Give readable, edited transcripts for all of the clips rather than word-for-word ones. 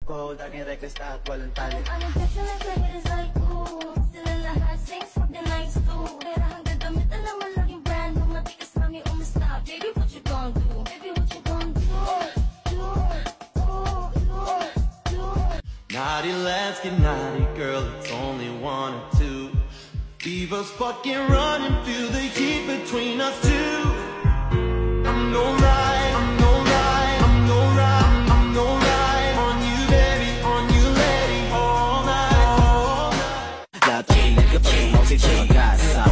ko, laging reckless at walang tali. Anong text na nagsabi is like, ooh, sila lahat sings, fuck the nights too. Pero hanggang damit, alam mo laging brand new. Matikas mami, umasta. Baby, what you gon' do? Baby, what you gon' do? Naughty, let's get naughty, girl, it's only 1 or 2. Fever's fucking running, feel the heat between us two. I'm no right, I'm no right, I'm no right, I'm no right. On you, baby, on you, lady, all night, all night. Lahat ay nagkapay, kasi siya mag-asa.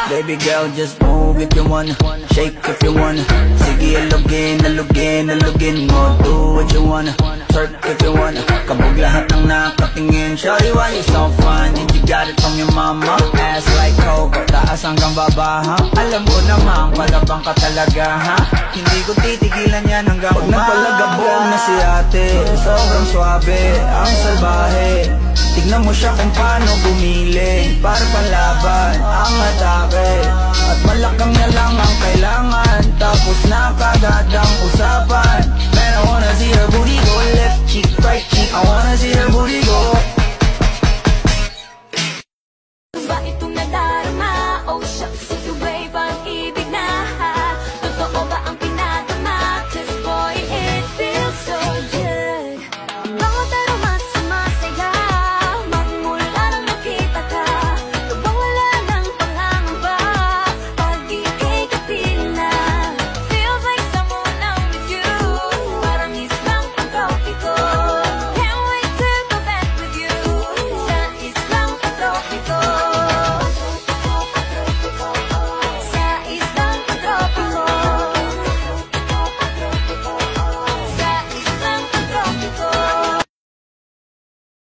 Baby girl, just move if you wanna, shake if you wanna. Sige, alugin mo, do what you wanna, twerk if you wanna. Kabog lahat ng nakatingin, shawty, why you so fun? And you got it from your mama, ass like coke, taas hanggang baba, ha? Alam ko naman, palabang ka talaga, ha? Hindi ko titigilan yan hanggang umaga. Pag nagpalagabog na si ate, sobrang swabe, ang salbahe. Tignan mo siya kung paano gumiling, para palaban ang atake. At malakang na lang ang kailangan, tapos na kagad ang usapan. Man, I wanna see her booty go left cheek, right cheek.